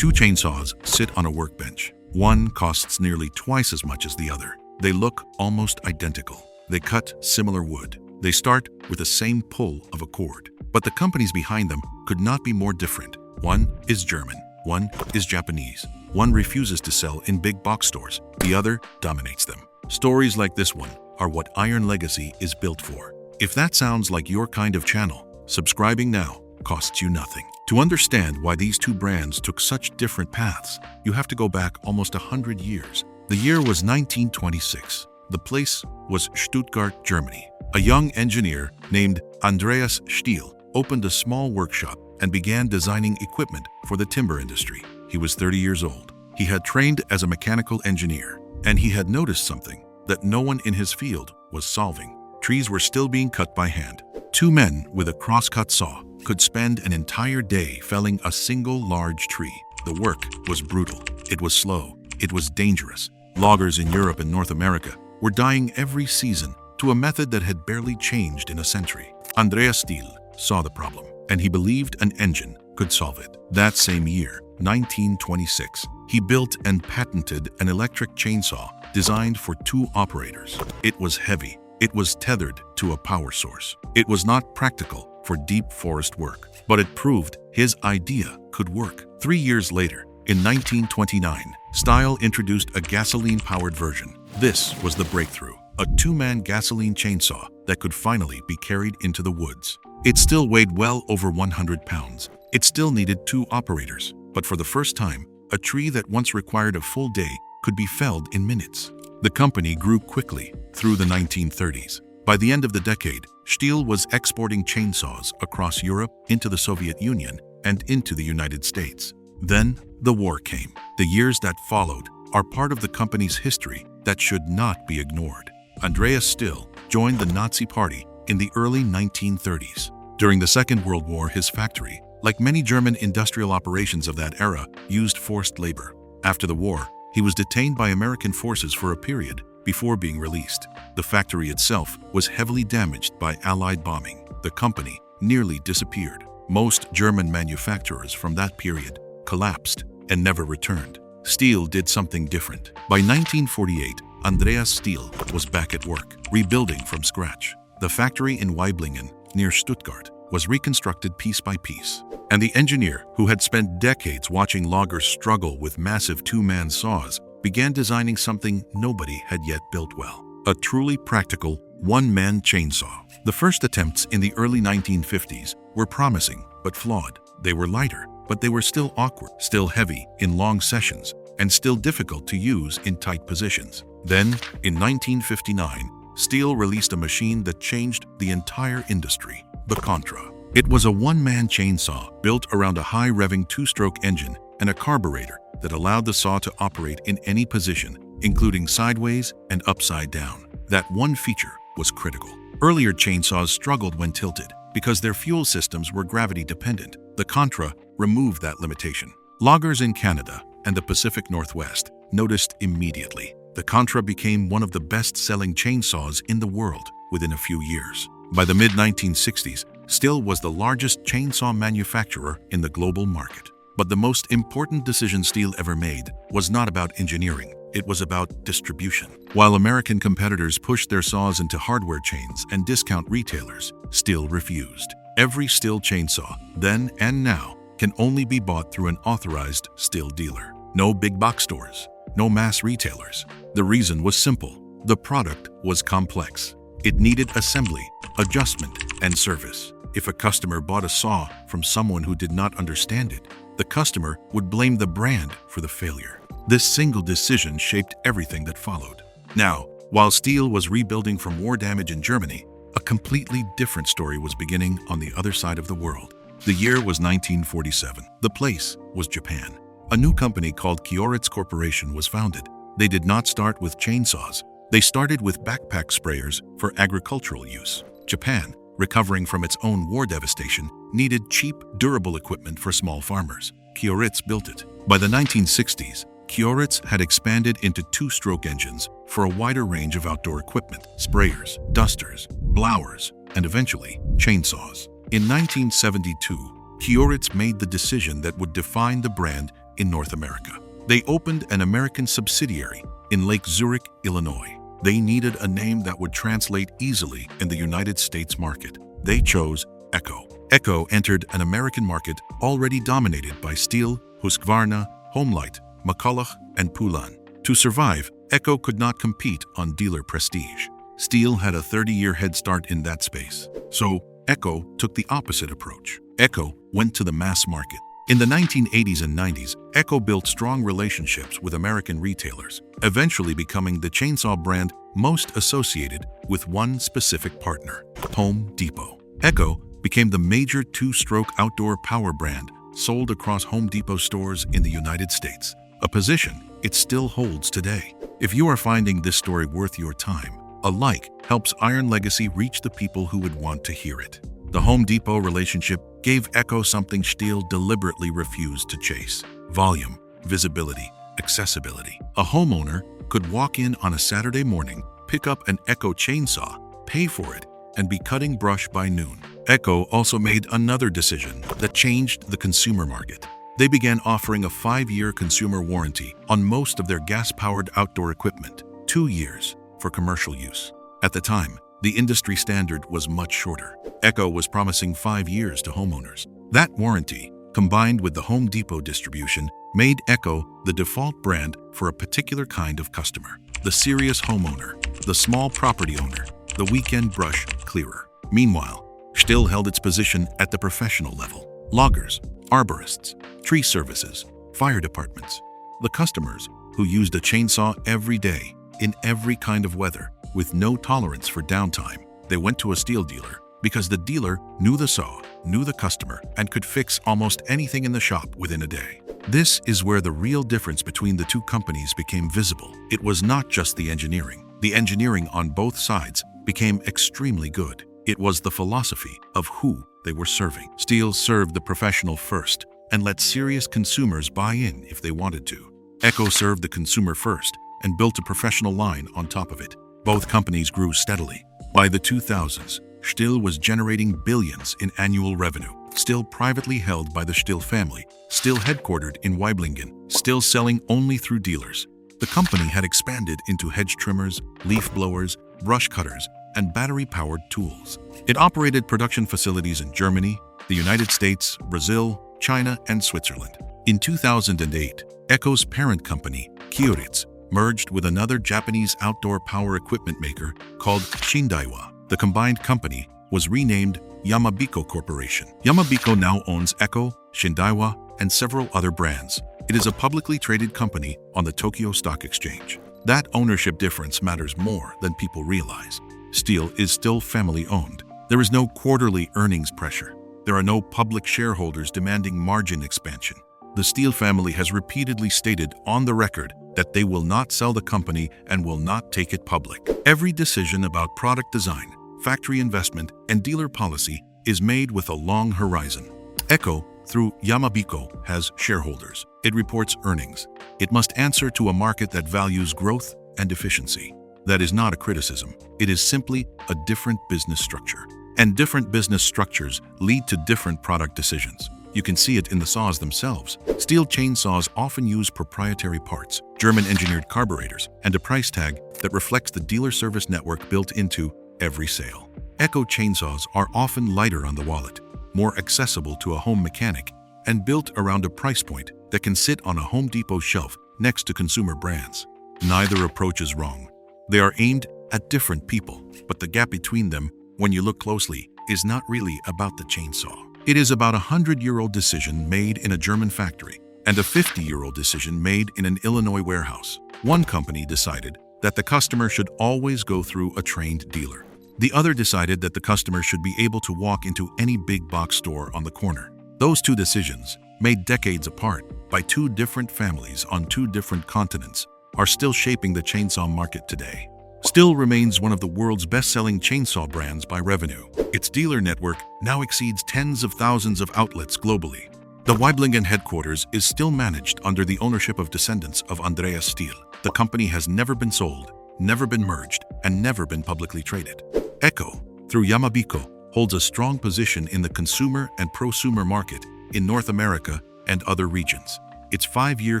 Two chainsaws sit on a workbench. One costs nearly twice as much as the other. They look almost identical. They cut similar wood. They start with the same pull of a cord. But the companies behind them could not be more different. One is German. One is Japanese. One refuses to sell in big box stores. The other dominates them. Stories like this one are what Iron Legacy is built for. If that sounds like your kind of channel, subscribing now costs you nothing. To understand why these two brands took such different paths, you have to go back almost 100 years. The year was 1926. The place was Stuttgart, Germany. A young engineer named Andreas Stihl opened a small workshop and began designing equipment for the timber industry. He was 30 years old. He had trained as a mechanical engineer, and he had noticed something that no one in his field was solving. Trees were still being cut by hand. Two men with a crosscut saw could spend an entire day felling a single large tree. The work was brutal. It was slow. It was dangerous. Loggers in Europe and North America were dying every season to a method that had barely changed in a century. Andreas Stihl saw the problem, and he believed an engine could solve it. That same year, 1926, he built and patented an electric chainsaw designed for two operators. It was heavy. It was tethered to a power source. It was not practical for deep forest work, but it proved his idea could work. 3 years later, in 1929, Stihl introduced a gasoline-powered version. This was the breakthrough, a two-man gasoline chainsaw that could finally be carried into the woods. It still weighed well over 100 pounds. It still needed two operators, but for the first time, a tree that once required a full day could be felled in minutes. The company grew quickly through the 1930s. By the end of the decade, Stihl was exporting chainsaws across Europe, into the Soviet Union, and into the United States. Then, the war came. The years that followed are part of the company's history that should not be ignored. Andreas Stihl joined the Nazi Party in the early 1930s. During the Second World War, his factory, like many German industrial operations of that era, used forced labor. After the war, he was detained by American forces for a period before being released. The factory itself was heavily damaged by Allied bombing. The company nearly disappeared. Most German manufacturers from that period collapsed and never returned. Stihl did something different. By 1948, Andreas Stihl was back at work, rebuilding from scratch. The factory in Weiblingen, near Stuttgart, was reconstructed piece by piece. And the engineer, who had spent decades watching loggers struggle with massive two-man saws, began designing something nobody had yet built well: a truly practical one-man chainsaw. The first attempts in the early 1950s were promising but flawed. They were lighter, but they were still awkward, still heavy in long sessions, and still difficult to use in tight positions. Then, in 1959, Stihl released a machine that changed the entire industry: the Contra. It was a one-man chainsaw built around a high-revving two-stroke engine and a carburetor that allowed the saw to operate in any position, including sideways and upside down. That one feature was critical. Earlier chainsaws struggled when tilted because their fuel systems were gravity-dependent. The Contra removed that limitation. Loggers in Canada and the Pacific Northwest noticed immediately. The Contra became one of the best-selling chainsaws in the world within a few years. By the mid-1960s, Stihl was the largest chainsaw manufacturer in the global market. But the most important decision Stihl ever made was not about engineering. It was about distribution. While American competitors pushed their saws into hardware chains and discount retailers, Stihl refused. Every Stihl chainsaw, then and now, can only be bought through an authorized Stihl dealer. No big box stores, no mass retailers. The reason was simple. The product was complex. It needed assembly, adjustment, and service. If a customer bought a saw from someone who did not understand it, the customer would blame the brand for the failure. This single decision shaped everything that followed. Now, while Stihl was rebuilding from war damage in Germany, a completely different story was beginning on the other side of the world. The year was 1947. The place was Japan. A new company called Kyoritsu Corporation was founded. They did not start with chainsaws. They started with backpack sprayers for agricultural use. Japan, recovering from its own war devastation, needed cheap, durable equipment for small farmers. Kyoritsu built it. By the 1960s, Kyoritsu had expanded into two-stroke engines for a wider range of outdoor equipment: sprayers, dusters, blowers, and eventually chainsaws. In 1972, Kyoritsu made the decision that would define the brand in North America. They opened an American subsidiary in Lake Zurich, Illinois. They needed a name that would translate easily in the United States market. They chose Echo. Echo entered an American market already dominated by Stihl, Husqvarna, Homelite, McCulloch, and Poulan. To survive, Echo could not compete on dealer prestige. Stihl had a 30-year head start in that space. So, Echo took the opposite approach. Echo went to the mass market. In the 1980s and 90s, Echo built strong relationships with American retailers, eventually becoming the chainsaw brand most associated with one specific partner, Home Depot. Echo became the major two-stroke outdoor power brand sold across Home Depot stores in the United States, a position it still holds today. If you are finding this story worth your time, a like helps Iron Legacy reach the people who would want to hear it. The Home Depot relationship gave Echo something Stihl deliberately refused to chase: volume, visibility, accessibility. A homeowner could walk in on a Saturday morning, pick up an Echo chainsaw, pay for it, and be cutting brush by noon. Echo also made another decision that changed the consumer market. They began offering a 5-year consumer warranty on most of their gas-powered outdoor equipment, 2 years for commercial use. At the time, the industry standard was much shorter. Echo was promising 5 years to homeowners. That warranty, combined with the Home Depot distribution, made Echo the default brand for a particular kind of customer: the serious homeowner, the small property owner, the weekend brush clearer. Meanwhile, Stihl held its position at the professional level: loggers, arborists, tree services, fire departments. The customers who used a chainsaw every day, in every kind of weather, with no tolerance for downtime. They went to a Stihl dealer because the dealer knew the saw, knew the customer, and could fix almost anything in the shop within a day. This is where the real difference between the two companies became visible. It was not just the engineering. The engineering on both sides became extremely good. It was the philosophy of who they were serving. Stihl served the professional first and let serious consumers buy in if they wanted to. Echo served the consumer first and built a professional line on top of it. Both companies grew steadily. By the 2000s, Stihl was generating billions in annual revenue, still privately held by the Stihl family, still headquartered in Weiblingen, still selling only through dealers. The company had expanded into hedge trimmers, leaf blowers, brush cutters, and battery-powered tools. It operated production facilities in Germany, the United States, Brazil, China, and Switzerland. In 2008, Echo's parent company, Kyoritsu, merged with another Japanese outdoor power equipment maker called Shindaiwa. The combined company was renamed Yamabiko Corporation. Yamabiko now owns Echo, Shindaiwa, and several other brands. It is a publicly traded company on the Tokyo Stock Exchange. That ownership difference matters more than people realize. Stihl is still family-owned. There is no quarterly earnings pressure. There are no public shareholders demanding margin expansion. The Stihl family has repeatedly stated on the record that they will not sell the company and will not take it public. Every decision about product design, factory investment, and dealer policy is made with a long horizon. Echo, through Yamabiko, has shareholders. It reports earnings. It must answer to a market that values growth and efficiency. That is not a criticism. It is simply a different business structure. And different business structures lead to different product decisions. You can see it in the saws themselves. Stihl chainsaws often use proprietary parts, German-engineered carburetors, and a price tag that reflects the dealer service network built into every sale. Echo chainsaws are often lighter on the wallet, more accessible to a home mechanic, and built around a price point that can sit on a Home Depot shelf next to consumer brands. Neither approach is wrong. They are aimed at different people, but the gap between them, when you look closely, is not really about the chainsaw. It is about a 100-year-old decision made in a German factory and a 50-year-old decision made in an Illinois warehouse. One company decided that the customer should always go through a trained dealer. The other decided that the customer should be able to walk into any big box store on the corner. Those two decisions, made decades apart by two different families on two different continents, are still shaping the chainsaw market today. Stihl remains one of the world's best-selling chainsaw brands by revenue. Its dealer network now exceeds tens of thousands of outlets globally. The Weiblingen headquarters is still managed under the ownership of descendants of Andreas Stihl. The company has never been sold, never been merged, and never been publicly traded. Echo, through Yamabiko, holds a strong position in the consumer and prosumer market in North America and other regions. its 5-year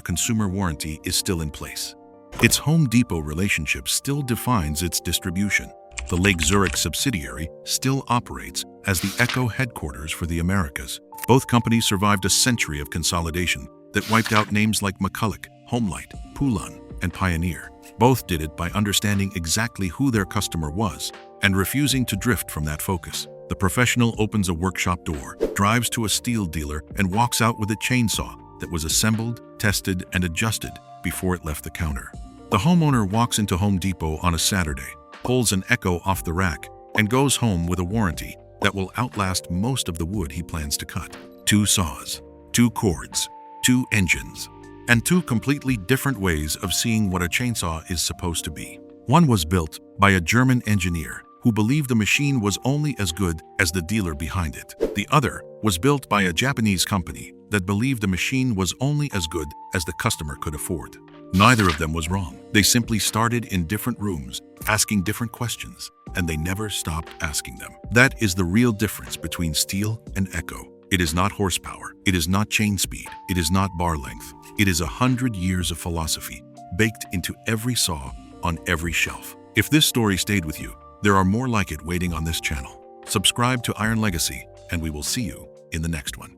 consumer warranty is still in place. Its Home Depot relationship still defines its distribution. The Lake Zurich subsidiary still operates as the Echo headquarters for the Americas. Both companies survived a century of consolidation that wiped out names like McCulloch, Homelite, Poulan, and Pioneer. Both did it by understanding exactly who their customer was and refusing to drift from that focus. The professional opens a workshop door, drives to a Stihl dealer, and walks out with a chainsaw that was assembled, tested, and adjusted before it left the counter. The homeowner walks into Home Depot on a Saturday, pulls an Echo off the rack, and goes home with a warranty that will outlast most of the wood he plans to cut. 2 saws, 2 cords, 2 engines, and 2 completely different ways of seeing what a chainsaw is supposed to be. One was built by a German engineer who believed the machine was only as good as the dealer behind it. The other was built by a Japanese company that believed the machine was only as good as the customer could afford. Neither of them was wrong. They simply started in different rooms, asking different questions, and they never stopped asking them. That is the real difference between Stihl and Echo. It is not horsepower. It is not chain speed. It is not bar length. It is 100 years of philosophy baked into every saw on every shelf. If this story stayed with you, there are more like it waiting on this channel. Subscribe to Iron Legacy, and we will see you in the next one.